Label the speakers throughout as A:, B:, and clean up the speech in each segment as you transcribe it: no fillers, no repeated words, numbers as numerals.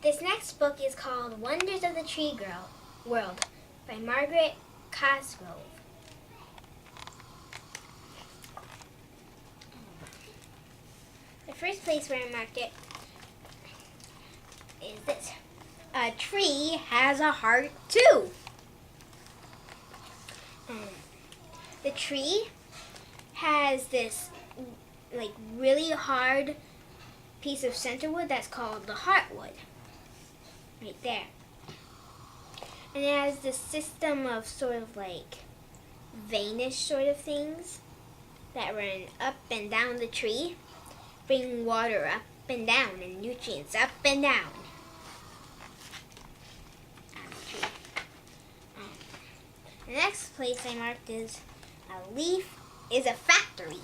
A: This next book is called Wonders of the World by Margaret Cosgrove. The first place where I marked it is this. A tree has a heart too. The tree has this like really hard piece of center wood that's called the heartwood. Right there. And it has this system of sort of like veinish sort of things that run up and down the tree, bring water up and down and nutrients up and down. The next place I marked is a leaf is a factory.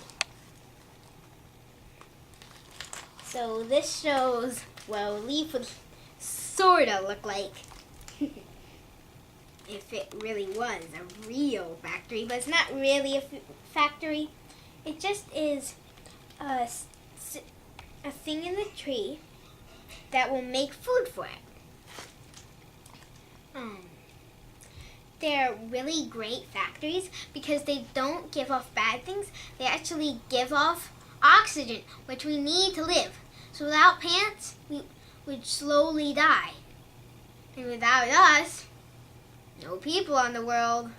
A: So this shows what a leaf would sort of look like if it really was a real factory, but it's not really a factory. It just is a thing in the tree that will make food for it. They're really great factories because they don't give off bad things. They actually give off oxygen, which we need to live. So without plants, we would slowly die. And without us, no people on the world.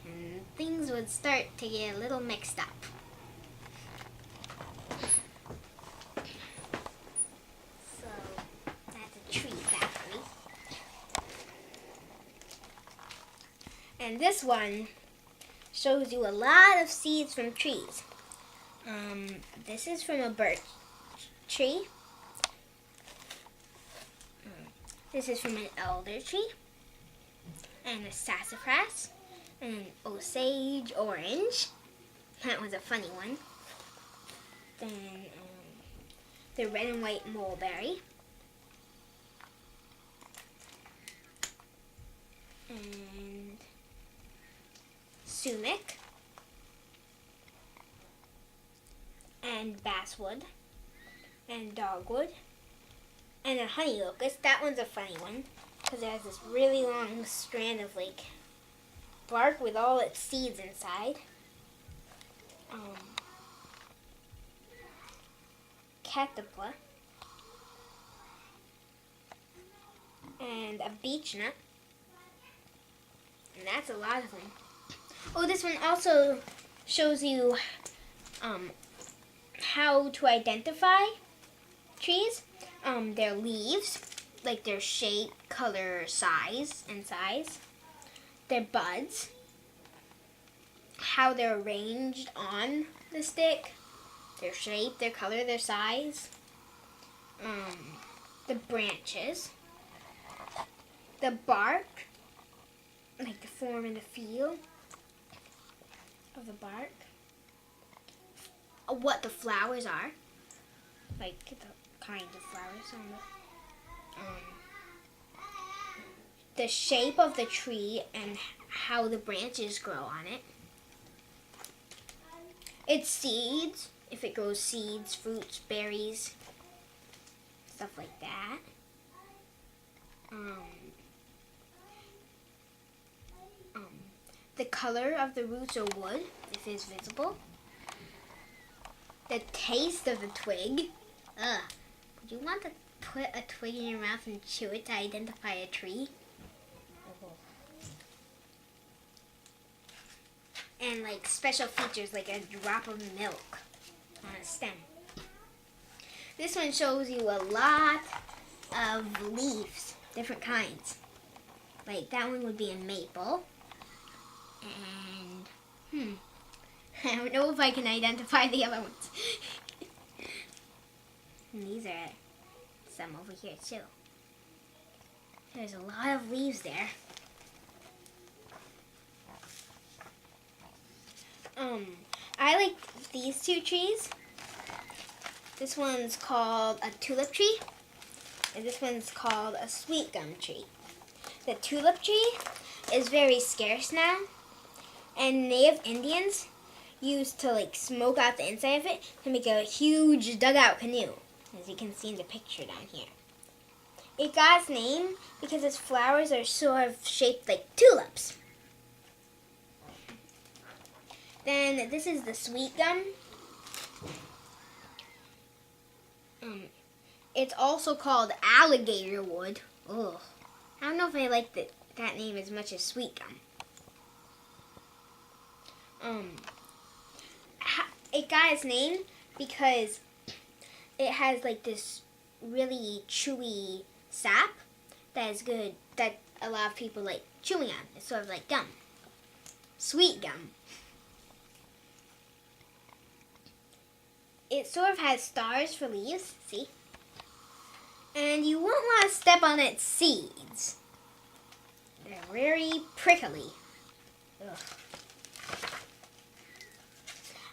A: And things would start to get a little mixed up. So that's a tree factory. And this one shows you a lot of seeds from trees. This is from a birch tree. This is from an elder tree, and a sassafras, and an Osage orange. That was a funny one. Then the red and white mulberry. And sumac. And basswood. And dogwood. And a honey locust. That one's a funny one because it has this really long strand of like bark with all its seeds inside. Caterpillar. And a beech nut. And that's a lot of them. Oh, this one also shows you how to identify trees. Their leaves, like their shape, color, size. Their buds, how they're arranged on the stick, their shape, their color, their size. The branches, the bark, like the form and the feel of the bark. What the flowers are, like the kind of flowers on the shape of the tree and how the branches grow on it. Its seeds, if it grows seeds, fruits, berries, stuff like that. The color of the roots or wood, if it's visible. The taste of the twig. Would you want to put a twig in your mouth and chew it to identify a tree? And like special features like a drop of milk on a stem. This one shows you a lot of leaves, different kinds. Like that one would be a maple. And I don't know if I can identify the other ones. And these are some over here too. There's a lot of leaves there. I like these two trees. This one's called a tulip tree, and this one's called a sweet gum tree. The tulip tree is very scarce now, and Native Indians used to like smoke out the inside of it to make a huge dugout canoe, as you can see in the picture down here. It got its name because its flowers are sort of shaped like tulips. Then this is the sweet gum. It's also called alligator wood. Ugh. I don't know if I like that name as much as sweet gum. It got its name because it has like this really chewy sap that is good, that a lot of people like chewing on. It's sort of like gum. Sweet gum. It sort of has stars for leaves, see? And you won't want to step on its seeds. They're very prickly. Ugh.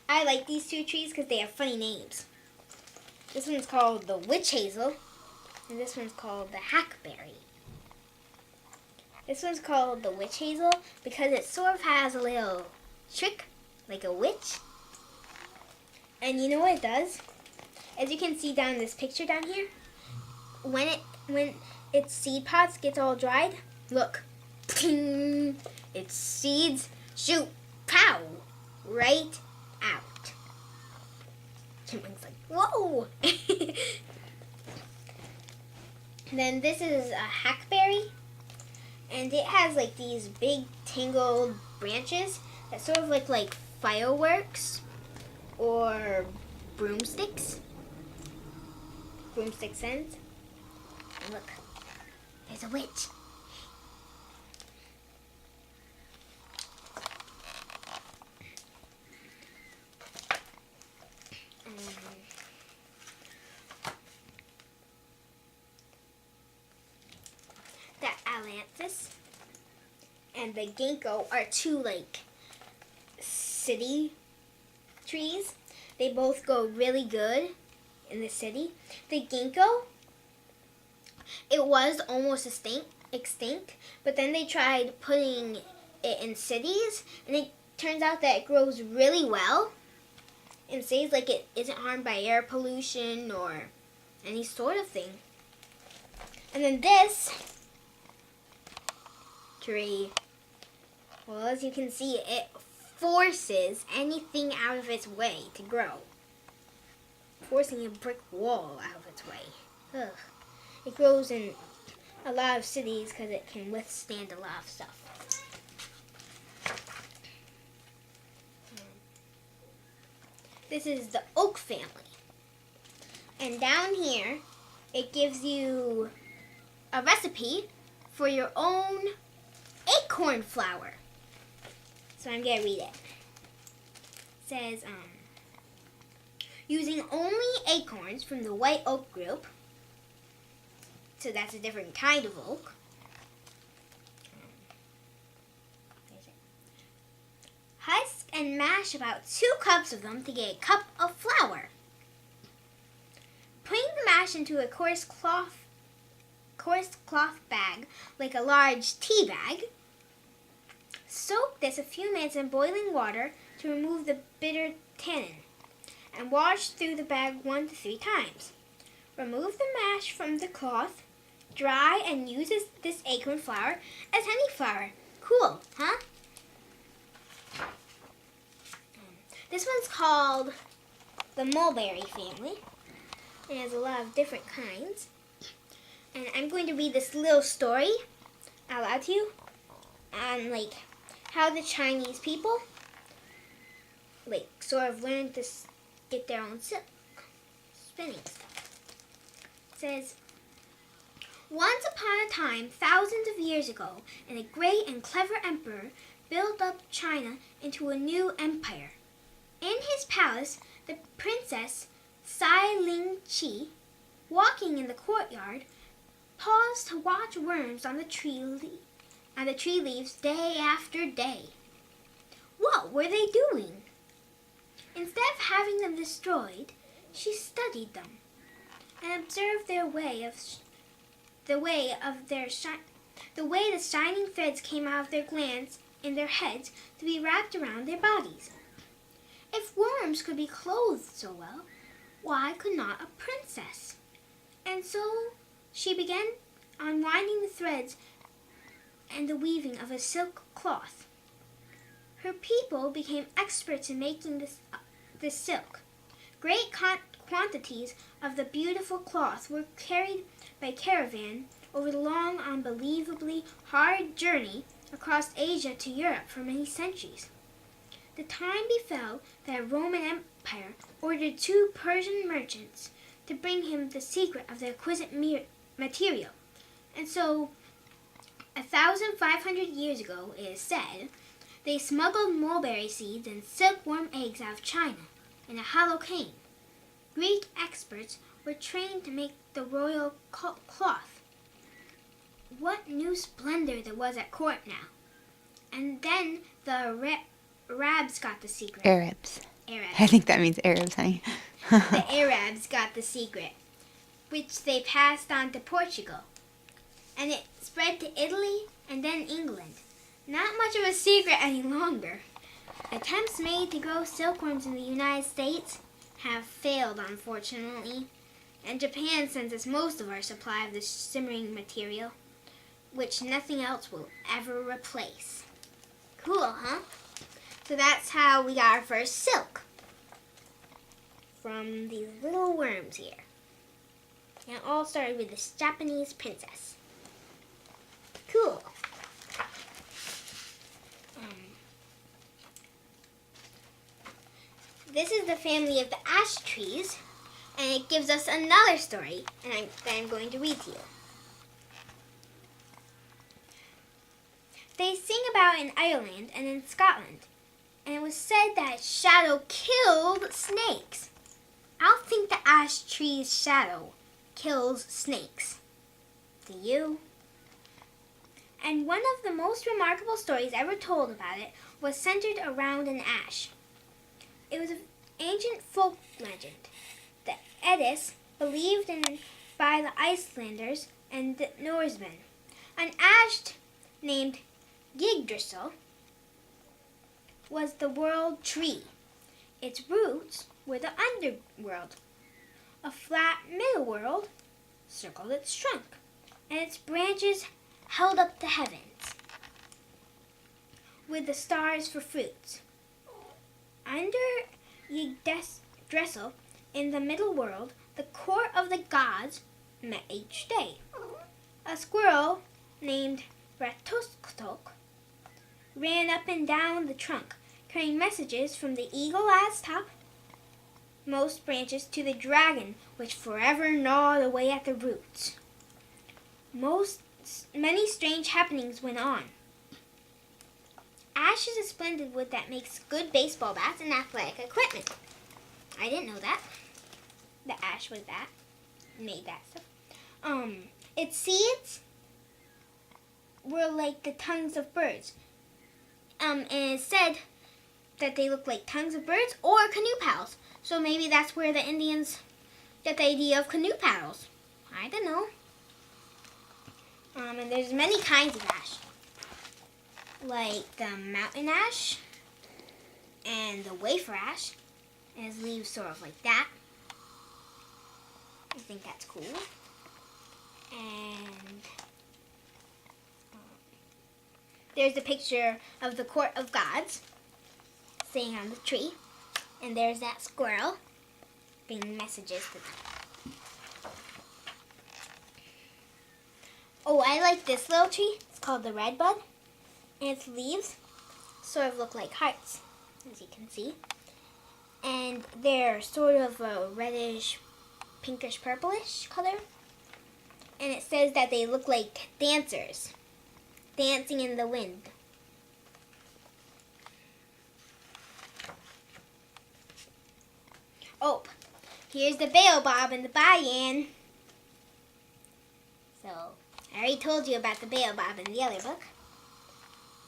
A: I like these two trees because they have funny names. This one's called the witch hazel, and this one's called the hackberry. This one's called the witch hazel because it sort of has a little trick, like a witch. And you know what it does? As you can see down in this picture down here, when its seed pods gets all dried, look, its seeds shoot, pow, right out. Chipmunk's like, whoa! Then this is a hackberry, and it has like these big tangled branches that sort of look like fireworks or broomsticks. Broomstick ends. And look, there's a witch. The ailanthus and the ginkgo are two like city trees. They both go really good in the city. The ginkgo, it was almost extinct, but then they tried putting it in cities, and it turns out that it grows really well in cities, like it isn't harmed by air pollution or any sort of thing. And then this tree, well, as you can see, it forces anything out of its way to grow. Forcing a brick wall out of its way. Ugh. It grows in a lot of cities because it can withstand a lot of stuff. This is the oak family. And down here, it gives you a recipe for your own acorn flour. So I'm going to read it. It says, using only acorns from the white oak group, so that's a different kind of oak. Husk and mash about 2 cups of them to get a cup of flour. Putting the mash into a coarse cloth bag, like a large tea bag. Soak this a few minutes in boiling water to remove the bitter tannin, and wash through the bag 1 to 3 times. Remove the mash from the cloth, dry, and use this acorn flour as honey flour. Cool, huh? This one's called the mulberry family. It has a lot of different kinds. And I'm going to read this little story out loud to you on like how the Chinese people like sort of learned to get their own silk spinning stuff. It says, once upon a time, thousands of years ago, and a great and clever emperor built up China into a new empire. In his palace, the princess Sai Ling Qi, walking in the courtyard, paused to watch worms on the tree leaves day after day. What were they doing? Instead of having them destroyed, she studied them and observed the way the shining threads came out of their glands in their heads to be wrapped around their bodies. If worms could be clothed so well, why could not a princess? And so she began unwinding the threads and the weaving of a silk cloth. Her people became experts in making this silk. Great quantities of the beautiful cloth were carried by caravan over the long, unbelievably hard journey across Asia to Europe for many centuries. The time befell that the Roman Empire ordered 2 Persian merchants to bring him the secret of the exquisite material. And so, 1,500 years ago, it is said, they smuggled mulberry seeds and silkworm eggs out of China in a hollow cane. Greek experts were trained to make the royal cloth. What new splendor there was at court now. And then the Arabs got the secret.
B: Arabs. I think that means Arabs, honey.
A: The Arabs got the secret, which they passed on to Portugal. And it spread to Italy and then England. Not much of a secret any longer. Attempts made to grow silkworms in the United States have failed, unfortunately. And Japan sends us most of our supply of this shimmering material, which nothing else will ever replace. Cool, huh? So that's how we got our first silk. From these little worms here. And it all started with this Japanese princess. Cool. This is the family of the ash trees, and it gives us another story that I'm going to read to you. They sing about in Ireland and in Scotland, and it was said that shadow killed snakes. I don't think the ash tree's shadow kills snakes. Do you? And one of the most remarkable stories ever told about it was centered around an ash. It was an ancient folk legend. The Eddas believed in by the Icelanders and the Norsemen. An ash named Yggdrasil was the world tree. Its roots were the underworld. A flat middle world circled its trunk, and its branches held up the heavens with the stars for fruits. Under Yggdrasil, in the middle world, the court of the gods met each day. A squirrel named Ratatosk ran up and down the trunk, carrying messages from the eagle at its top, most branches, to the dragon, which forever gnawed away at the roots. Many strange happenings went on. Ash is a splendid wood that makes good baseball bats and athletic equipment. I didn't know that. The ash was that. Made that stuff. Its seeds were like the tongues of birds. And it said that they look like tongues of birds or canoe paddles. So maybe that's where the Indians get the idea of canoe paddles. I don't know. And there's many kinds of ash. Like the mountain ash and the wafer ash. And its leaves sort of like that. I think that's cool. And there's a picture of the court of gods sitting on the tree. And there's that squirrel bringing messages to them. Oh, I like this little tree. It's called the redbud. And its leaves sort of look like hearts, as you can see. And they're sort of a reddish, pinkish, purplish color. And it says that they look like dancers, dancing in the wind. Oh, here's the baobab and the bayan. So, I already told you about the baobab in the other book.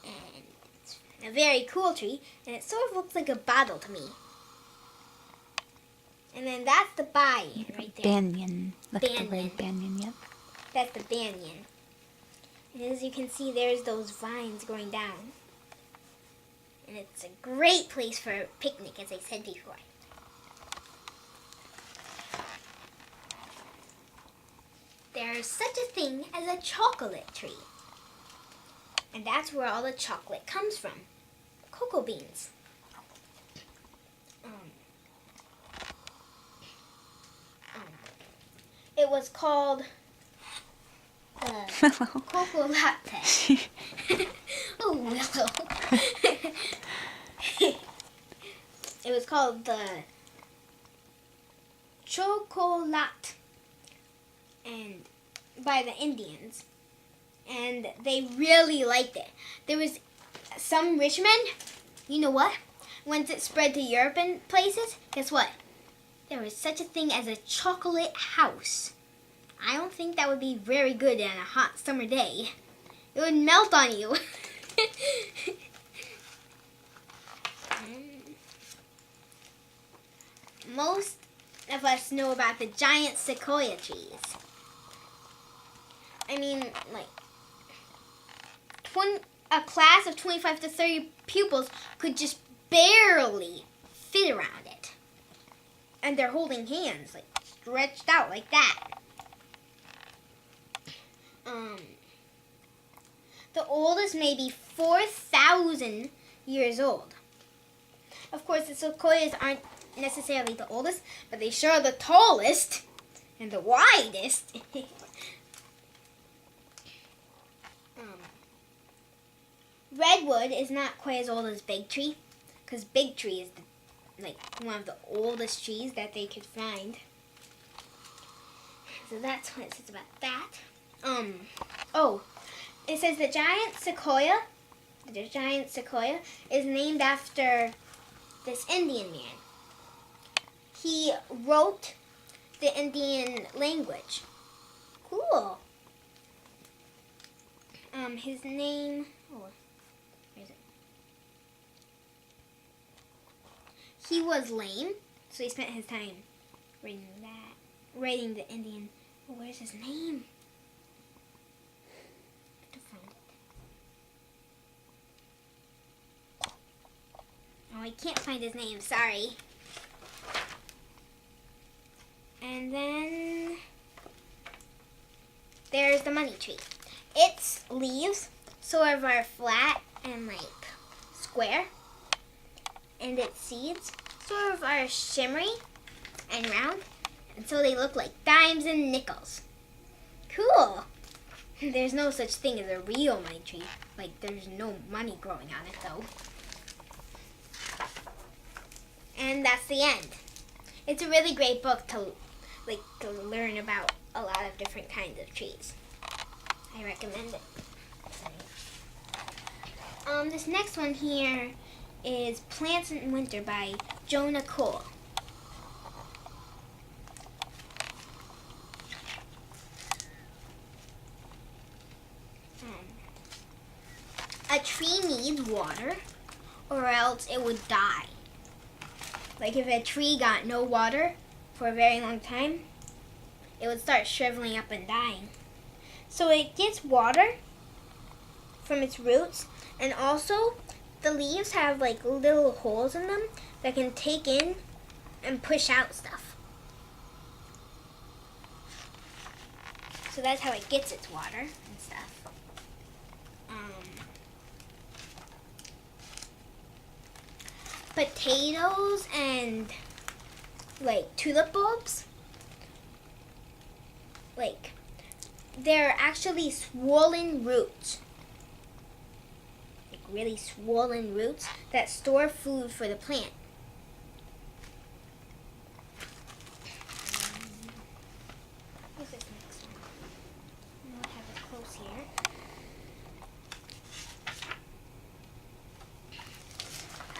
A: And it's a very cool tree, and it sort of looks like a bottle to me. And then that's the bayan right there.
B: Banyan. Look at the
A: Banyan.
B: word banyan, yep.
A: That's the banyan. And as you can see, there's those vines going down. And it's a great place for a picnic, as I said before. there's such a thing as a chocolate tree. And that's where all the chocolate comes from. Cocoa beans. It was called Cocoa Latte. Oh, Willow. It was called the Chocolat, and by the Indians, and they really liked it. There was some rich men, you know what? Once it spread to Europe and places, guess what? There was such a thing as a chocolate house. I don't think that would be very good on a hot summer day. It would melt on you. Most of us know about the giant sequoia trees. I mean, like, a class of 25 to 30 pupils could just barely fit around it. And they're holding hands, like, stretched out like that. The oldest may be 4,000 years old. Of course, the sequoias aren't necessarily the oldest, but they sure are the tallest and the widest. Redwood is not quite as old as Big Tree, because Big Tree is one of the oldest trees that they could find. So that's what it says about that. It says the giant sequoia is named after this Indian man. He wrote the Indian language. Cool. His name, where is it? He was lame, so he spent his time writing the Indian. Oh, where's his name? To find it. Oh, I can't find his name. Sorry. And then there's the money tree. Its leaves sort of are flat and like square, and its seeds sort of are shimmery and round, and so they look like dimes and nickels. Cool. There's no such thing as a real money tree. Like, there's no money growing on it, though. And that's the end. It's a really great book to learn about a lot of different kinds of trees. I recommend it. This next one here is Plants in Winter by Jonah Cole. A tree needs water, or else it would die. Like, if a tree got no water for a very long time, it would start shriveling up and dying. So it gets water from its roots, and also the leaves have like little holes in them that can take in and push out stuff. So that's how it gets its water and stuff. Potatoes and like tulip bulbs, like, they're actually swollen roots, like really swollen roots that store food for the plant. What's this next one? I'll have it close here.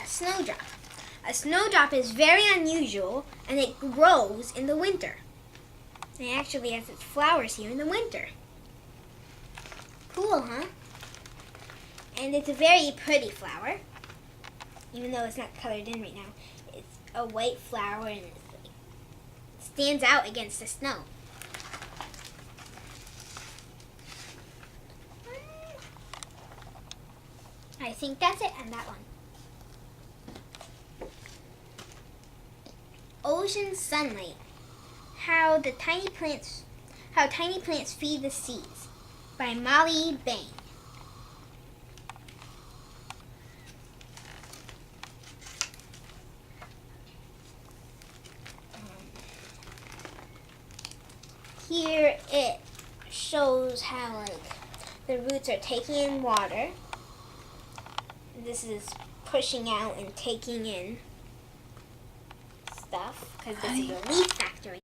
A: A snowdrop. A snowdrop is very unusual, and it grows in the winter. It actually has its flowers here in the winter. Cool, huh? And it's a very pretty flower, even though it's not colored in right now. It's a white flower, and it stands out against the snow. I think that's it on that one. Ocean sunlight. How the tiny plants How Tiny Plants Feed the Seeds by Molly Bain. Here it shows how like the roots are taking in water. This is pushing out and taking in stuff because this is a leaf factory.